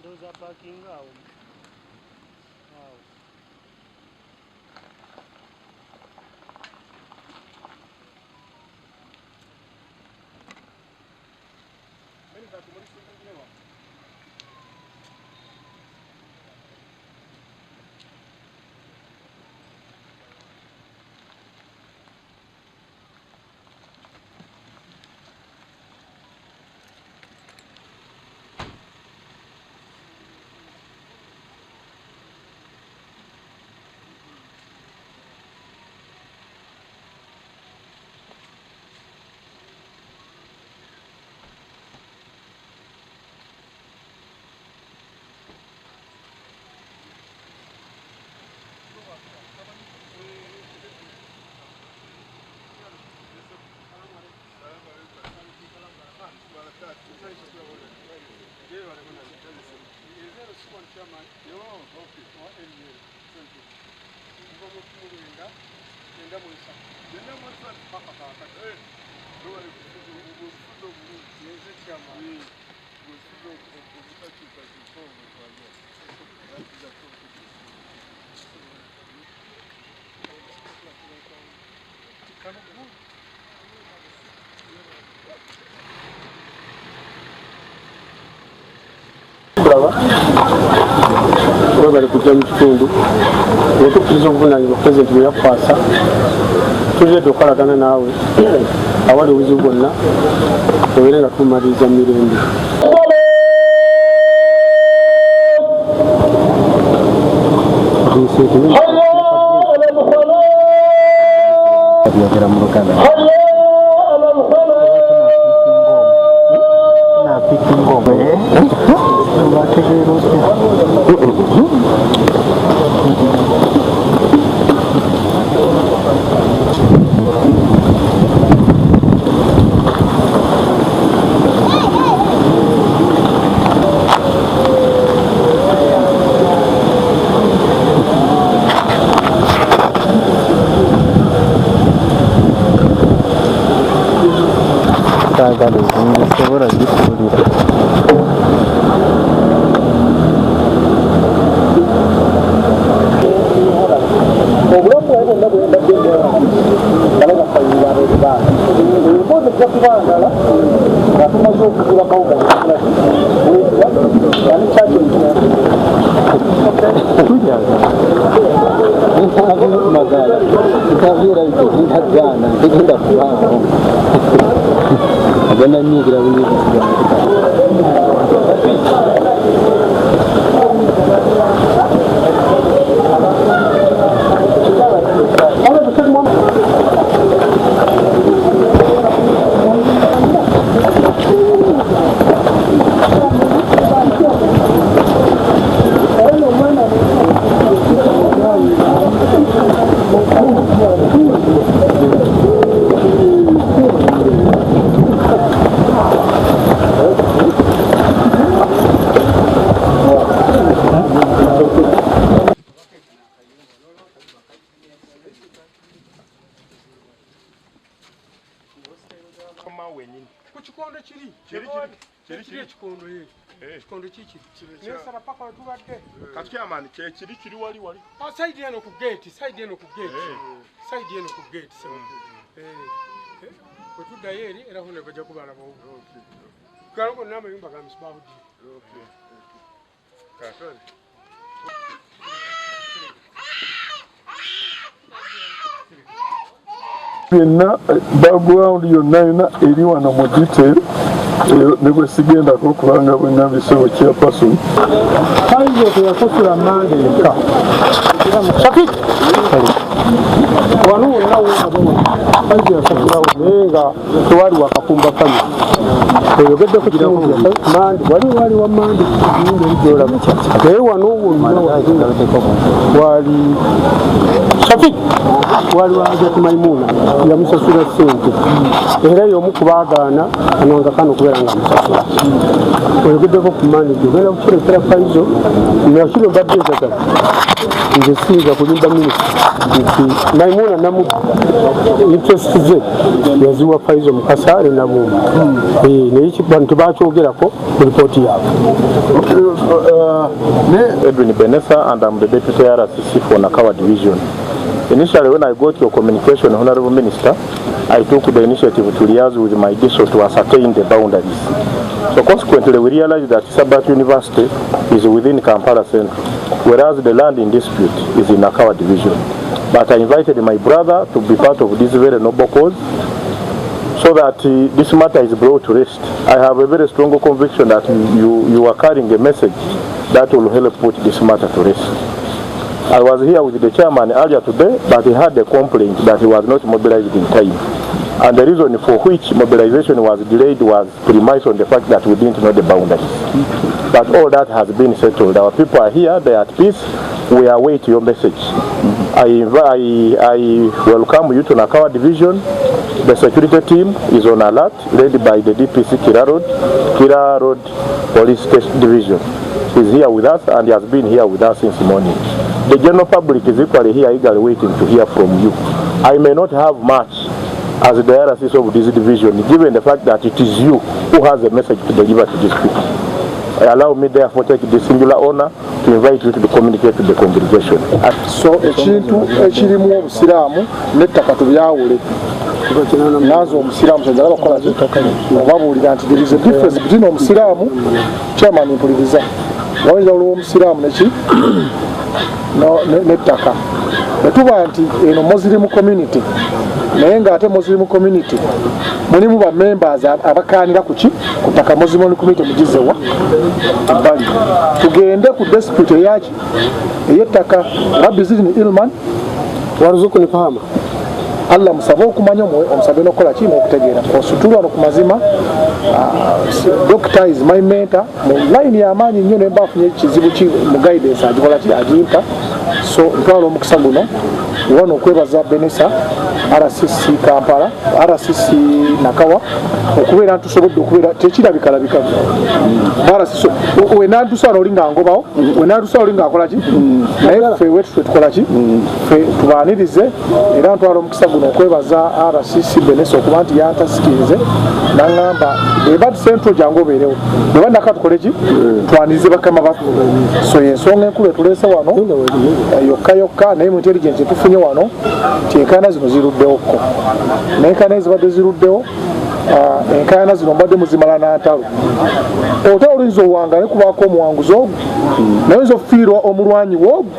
Those are parking out. Wow. Bari kujya mu kitundu okukiza obuvunanyizibwa president bwe yakwasa tuje dokolagana nawe awali obuzibu bwonna tubeere nga tumaliriza mirembe byogera mu Luganda Kiri wali side eno ku gate side eno ku gate so kwetudayo eri era hone bajja kubala bawo Byonna background yonna yonna eri wano mu detail ne bwe sigendako okubanga bwe nambise chairperson Faizo tuyasasula mande nka Shafik wano wonna faizo yasasulawo naye nga tewali wakafumba family oyogedde ku kitundu mande wali wa mande naye wano wonna wali Shafik wali wajati Maimuna yamusasula ssente era y'omu ku baagaana ananga kano kubeera nga amusasula oyogeddeko ku mande ogenda kukirekera Faizo nakino mbadde njagala nze sinza kulimba minisita nti Maimuna namu interest ze yaziwa Faizo Mukasa Nabuuma naye bantu tebakyogerako ku lipooti yaabwe. Edwin Benessa, and I'm the Deputy RCC for Nakawa Division. Initially, when I got your communication, Honorable Minister, I took the initiative to liaise with my district to ascertain the boundaries. So consequently, we realized that Sabbath University is within Kampala Central, whereas the land in dispute is in Nakawa Division. But I invited my brother to be part of this very noble cause, so that this matter is brought to rest. I have a very strong conviction that you are carrying a message that will help put this matter to rest. I was here with the chairman earlier today, but he had a complaint that he was not mobilized in time. And the reason for which mobilization was delayed was premised on the fact that we didn't know the boundaries. But all that has been settled. Our people are here, they are at peace. We await your message. I welcome you to Nakawa Division. The security team is on alert, led by the DPC Kira Road Police Station Division. He's here with us and he has been here with us since morning. The general public is equally here, eagerly waiting to hear from you. I may not have much as the RCC of this division, given the fact that it is you who has a message to deliver to these people. Allow me therefore to take the singular honor to invite you to communicate to the congregation. So ekintu ekirimu obusiraamu n'ettaka tubyawule nazo omusiraamu kyenzala bakola obabuulira nti there is a difference between omusiraamu chairman mpuliriza waweza oluwo omusiraamu neki n'ettaka netuba nti eno Muslim community naye ng'ate Muslim community mulimu ba members abakaanira kuki ku ttaka Muslim community mugizewa ebbali tugende ku dispute eyaki ey'ettaka rabbi zidni ilman waruzukuni fahama Allah musaba okumanya omusabe n'okukola ki n'okutegeera osutulwa no ku mazima. Doctor is my mentor mu line y'amaanyi nnyo ne mbafunye ekizibu ki mu guidance agikola ki agimpa. So ntwala omukisa guno wano okwebaza Benessa RCC Kampala RCC Nakawa okubeera ntusobodde okubeera tekirabikalabika RCC wenantusaana olinga ngobawo wenantusaana olinga akola ki naye ffe wetufe tukola ki ffe tubaanirize era ntwala omukisa guno okwebaza RCC Benessa okuba nti yantasikirize n'angamba eba central jangu obeerewo eba naka tukole ki twanirize bakama baffe. So yensonga enkulu etuleese wano yokka naye mu intelligence tufunye wano tienkaayana zino ziruddewoko naye enkaayana ezibadde ziruddewo enkaayana zino mbadde muzimala n'antalo ota olinza owanga ne kubaako omuwanguzi ogwo naye oyinza okufiirwa omulwanyi woogwo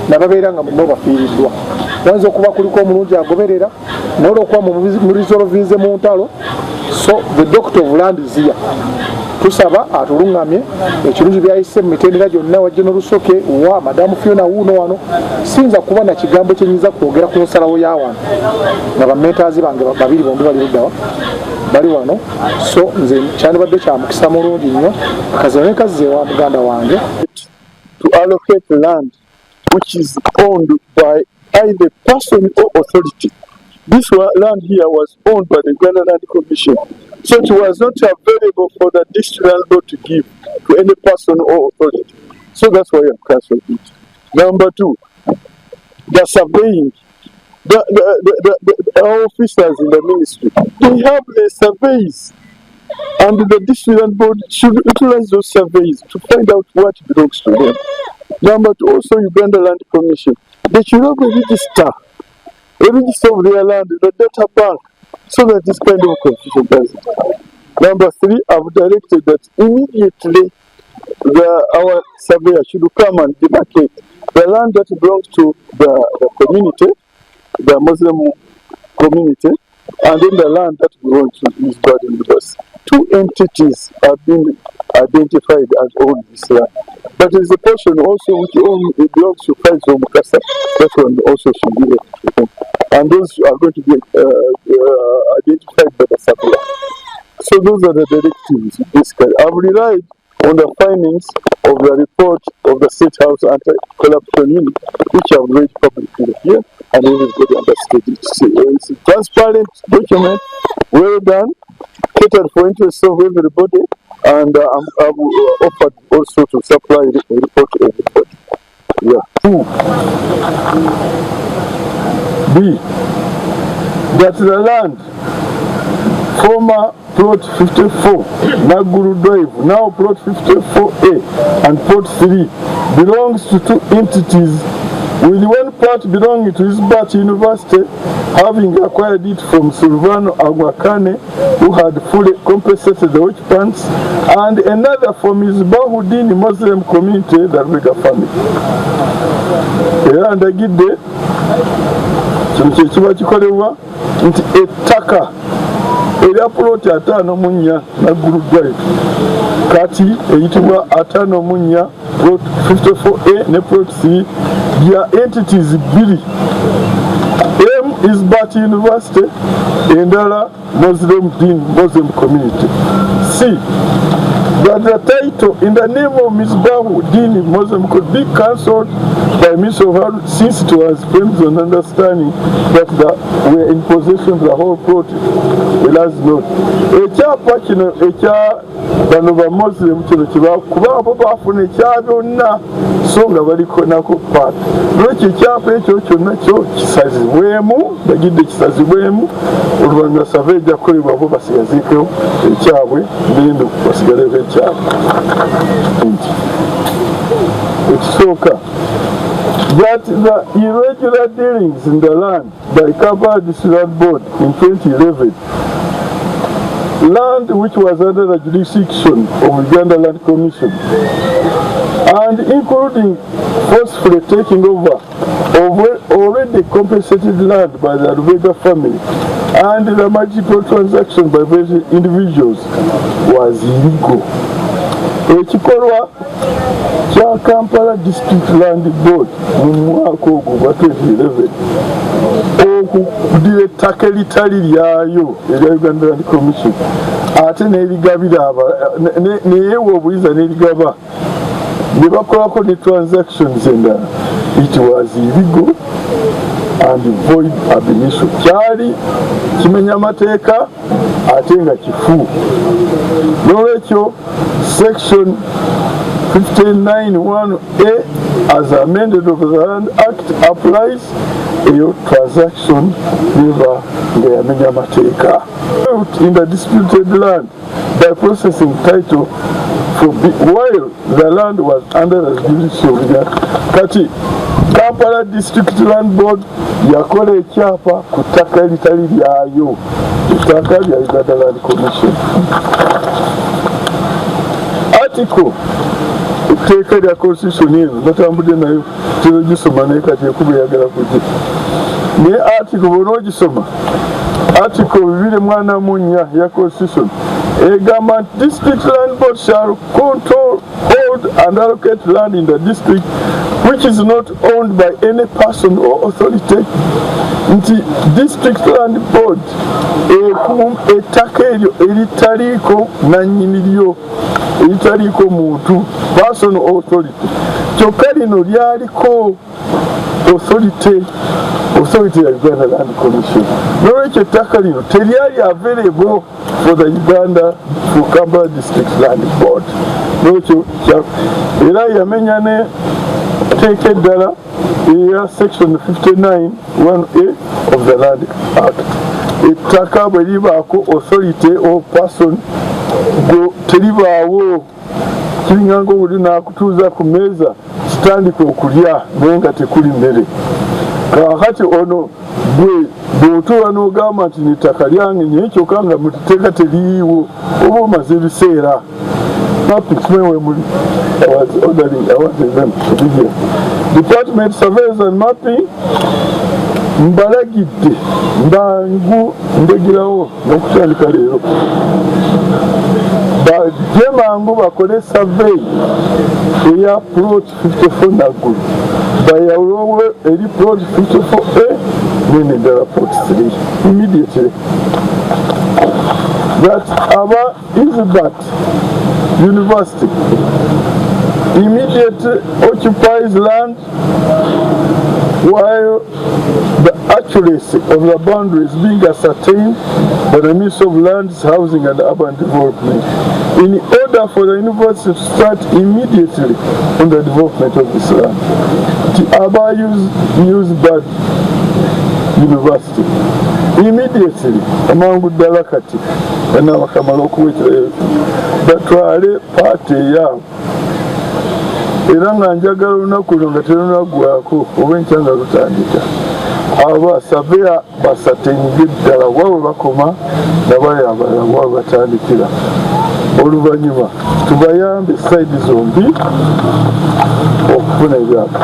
nababeera nga muno bafiiriddwa wayinza okuba kuliko omulungi agoberera naye olwokuba mu resolvinze mu ntalo. So the doctor of land is here. Tusaba atulungamye ekirungi byayise mu mitendera gyonna wa General Rusoke wa Madamu Fiona wuno wano sinza kuba na kigambo kyenyiza kwogera ku nsalawo y'awantu nga bammentazi bange babiri bombi bali luddawa bali wano. So nze kyandibadde kya mukisa mulungi nnyo akazene kazze wa muganda wange to allocate land which is owned by either person or authority. This land here was owned by the Uganda Land Commission, so it was not available for the district landlord to give to any person or authority. So that's why I'm cancelling it. Number two, the surveying. Our officers in the ministry, they have the surveys, and the district landlord should utilize those surveys to find out what belongs to them. Number two, also Uganda Land Commission, they should have a register of their land, the data bank, so that this kind of confusion doesn't happen. Number 3, I've directed that immediately our surveyor should come and demarcate the land that belongs to the community, the Muslim community, and then the land that belongs to his burden, because 2 entities have been identified as own this land. But there is a portion also which belongs to Kaizo Mukasa, that one also should be left. And those are going to be identified by the surveyor. So those are the directives, basically. I've relied on the findings of the report of the State House Anti-Corruption Unit, which I've read publicly here, and everybody understood it. It's a transparent document, well done, catered for interest of everybody, and I've offered also to supply a report to everybody. Yeah. B. That the land, former plot 54, Naggulu Drive, now plot 54A and plot 3, belongs to 2 entities, with one part belonging to Isbat University, having acquired it from Silvano Agwakane, who had fully compensated the occupants, and another from his Bahudini Muslim community, the Rega family. Era ndagidde kino kye kiba kikolebwa nti ettaka erya puloti 54 Naggulu Drive kati eyitibwa 54 plot 54A ne plot 3 bya entities 2. M is Bat University, endala Muslim community. C. That the title in the name of Ms. Bahu Dini Muslim could be cancelled by Ms. O'Hara, since it was premised on understanding that we are in possession of the whole plot. Whereas not. Ekyapa kino ekya bano ba Muslim kino kiba kuba abo bafuna ekya byonna so nga baliko nako part. Lwekyo ekyapa ekyo kyonna kyo kisazibwemu, bagidde kisazibwemu, oluvannyuma survey ejja kukolebwa abo basigazeeko ekyabwe n'endo basigaleeko ekyabwe. Ekisooka, that the irregular dealings in the land by Kampala District Land Board in 2011, land which was under the jurisdiction of Uganda Land Commission, and including forcefully taking over of already compensated land by the Rubega family, and the multiple transactions by various individuals was illegal. Ekikolwa kya Kampala District Land Board mu mwaka ogwo gwa 2011 okudira ettaka eritali lyayo erya Uganda Land Commission ate n'erigabira neyeewa obuyiza n'erigaba ne bakolako ne transactions endala, it was illegal and void ab initio. Kyali kimenya amateeka ate nga kifu. N'olwekyo section 59(1)A as amended of the Land Act applies. Eyo transaction never nga yamenya amateeka. In the disputed land by processing title while the land was under the jurisdiction of the kati Kampala District Land Board yakola ekyapa ku ttaka eritali lyayo, ettaka lya Uganda Land Commission. Article etteeka lya constitution eno natambudde nayo tezogisoma naye kati ekuba eyagala kujja naye article bw'onoogisoma article 2:4 ya constitution egamba nti district land board shall control, hold and allocate land in the district which is not owned by any person or authority. Nti district land board ettaka eryo eritaliiko nannyiniryo, eritaliiko muntu, person or authority, kyokka lino lyaliko authority ya Uganda Land Commission. N'olwekyo ettaka lino teryali available for the Kampala District Land Board. N'olwekyo era yamenya ne teeka eddala eya section 59(1)A of the Land Act. Ettaka bwe libaako authority or person teribaawo, kiringa ng'oli n'akutuuza ku mmeeza kitandika okulya naye nga tekuli mmere. Kakati ono gwe bw'otuula n'ogamba nti n'ettaka lyange naye kyokka nga muteeka teriiwo oba omaze ebiseera mapping kimewe muli Department Surveys and Mapping mbalagidde mbangu ndegerawo n'okutandika leero bajje mangu bakole survey eya plot 54 Naggulu bayawulowo eri plot 54A nene ddala plot 3 immediately that our Isbat University immediately occupies land while the accuracy of the boundaries being ascertained by the Ministry of Lands, Housing and Urban Development in order for the university to start immediately on the development of this land. The Aba use bad university immediately amangu ddala kati bana bakamala okuweterayo batwale paati eyaabwe era nga njagala olunaku luno nga terunaggwako oba enkya nga lutandika abasabeya basatenga eddala wawe bakoma nabaye abalala wawe batandikira oluvannyuma tubayambe saidi zombi okufuna ebyapa.